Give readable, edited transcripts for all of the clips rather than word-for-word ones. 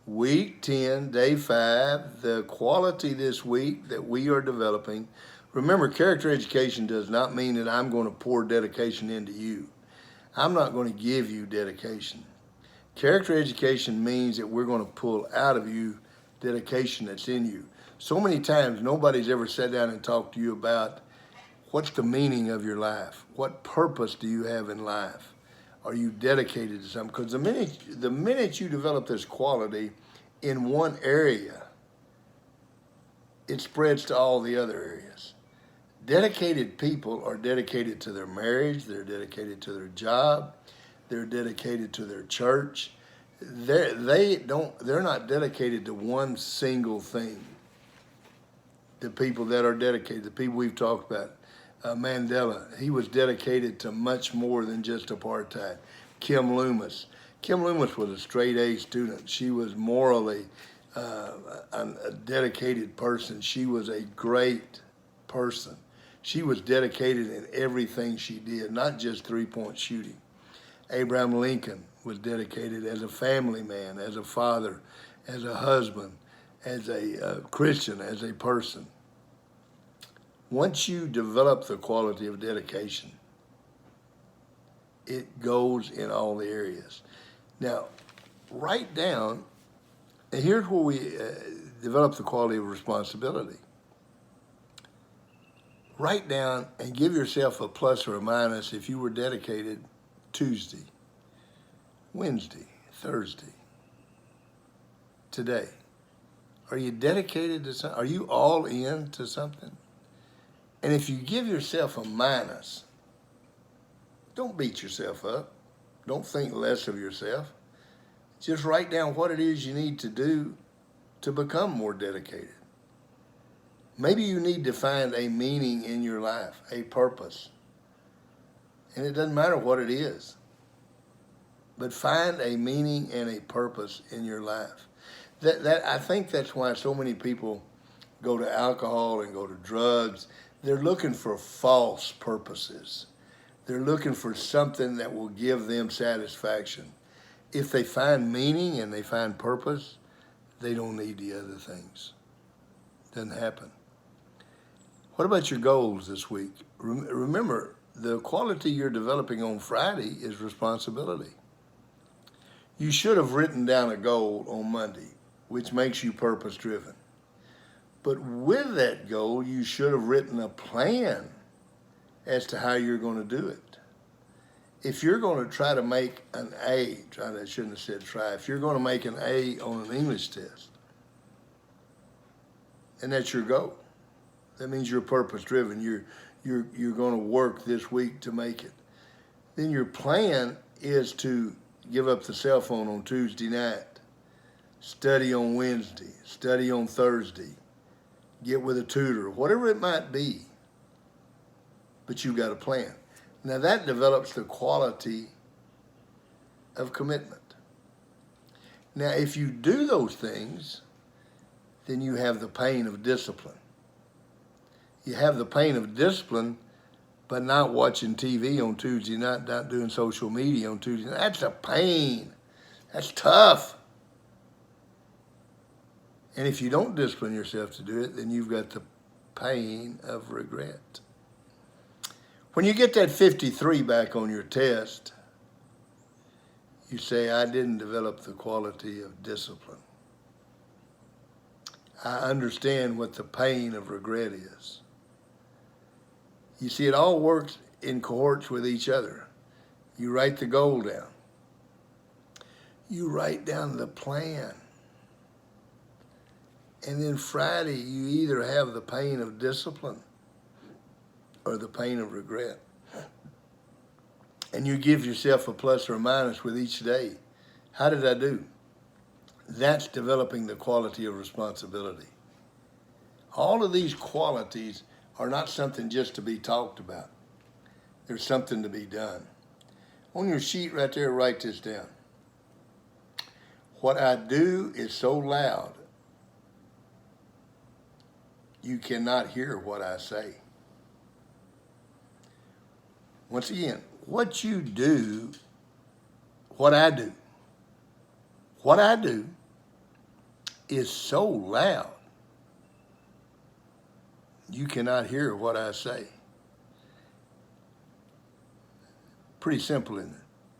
Week 10, day 5, the quality this week that we are developing. Remember, character education does not mean that I'm going to pour dedication into you. I'm not going to give you dedication. Character education means that we're going to pull out of you dedication that's in you. So many times, nobody's ever sat down and talked to you about what's the meaning of your life? What purpose do you have in life? Are you dedicated to something? Because the minute you develop this quality in one area, it spreads to all the other areas. Dedicated people are dedicated to their marriage, they're dedicated to their job, they're dedicated to their church. They're not dedicated to one single thing. The people that are dedicated, the people we've talked about, Mandela, he was dedicated to much more than just apartheid. Kim Loomis. Kim Loomis was a straight A student. She was morally a dedicated person. She was a great person. She was dedicated in everything she did, not just three-point shooting. Abraham Lincoln was dedicated as a family man, as a father, as a husband, as a Christian, as a person. Once you develop the quality of dedication, it goes in all the areas. Now, write down, and here's where we develop the quality of responsibility. Write down and give yourself a plus or a minus if you were dedicated Tuesday, Wednesday, Thursday, today. Are you dedicated to something? Are you all in to something? And if you give yourself a minus, don't beat yourself up. Don't think less of yourself. Just write down what it is you need to do to become more dedicated. Maybe you need to find a meaning in your life, a purpose. And it doesn't matter what it is. But find a meaning and a purpose in your life. I think that's why so many people go to alcohol and go to drugs. They're looking for false purposes. They're looking for something that will give them satisfaction. If they find meaning and they find purpose, they don't need the other things. Doesn't happen. What about your goals this week? Remember, the quality you're developing on Friday is responsibility. You should have written down a goal on Monday, which makes you purpose-driven. But with that goal, you should have written a plan as to how you're going to do it. If you're going to try to make an A, I shouldn't have said try, if you're going to make an A on an English test, and that's your goal, that means you're purpose-driven. You're going to work this week to make it. Then your plan is to give up the cell phone on Tuesday night, study on Wednesday, study on Thursday, get with a tutor, whatever it might be. But you've got a plan. Now that develops the quality of commitment. Now if you do those things, then you have the pain of discipline. You have the pain of discipline, but not watching TV on Tuesday night, not doing social media on Tuesday night. That's a pain. That's tough. And if you don't discipline yourself to do it, then you've got the pain of regret. When you get that 53 back on your test, you say, I didn't develop the quality of discipline. I understand what the pain of regret is. You see, it all works in cohorts with each other. You write the goal down. You write down the plan. And then Friday, you either have the pain of discipline or the pain of regret. And you give yourself a plus or a minus with each day. How did I do? That's developing the quality of responsibility. All of these qualities are not something just to be talked about. There's something to be done. On your sheet right there, write this down. What I do is so loud, you cannot hear what I say. Once again, what you do, what I do is so loud, you cannot hear what I say. Pretty simple, isn't it?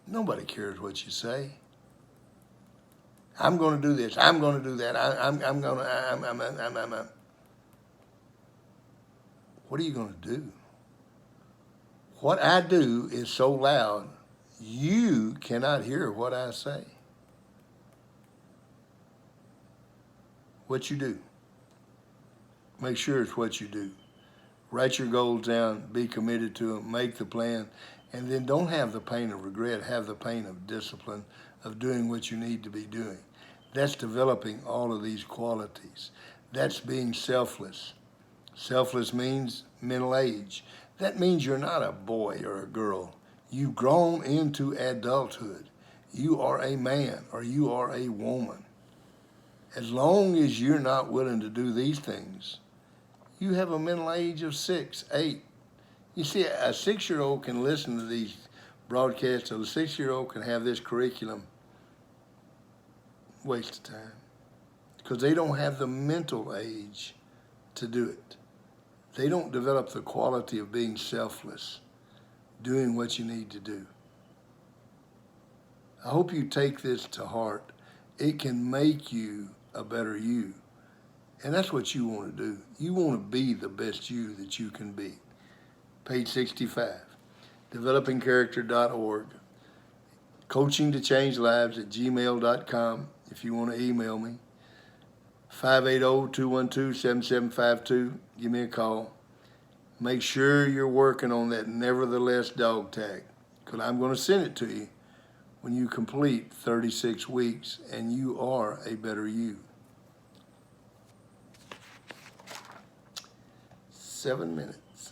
Nobody cares what you say. I'm going to do this. I'm going to do that. What are you going to do? What I do is so loud, you cannot hear what I say. What you do. Make sure it's what you do. Write your goals down, be committed to them, make the plan, and then don't have the pain of regret, have the pain of discipline, of doing what you need to be doing. That's developing all of these qualities. That's being selfless. Selfless means mental age. That means you're not a boy or a girl. You've grown into adulthood. You are a man or you are a woman. As long as you're not willing to do these things, you have a mental age of 6, 8. You see, a 6-year-old can listen to these broadcasts, a 6-year-old can have this curriculum. Waste of time. Because they don't have the mental age to do it. They don't develop the quality of being selfless, doing what you need to do. I hope you take this to heart. It can make you a better you. And that's what you want to do. You want to be the best you that you can be. Page 65, developingcharacter.org, coachingtochange.lives@gmail.com if you want to email me. 580-212-7752. Give me a call. Make sure you're working on that nevertheless dog tag, because I'm going to send it to you when you complete 36 weeks and you are a better you. 7 minutes.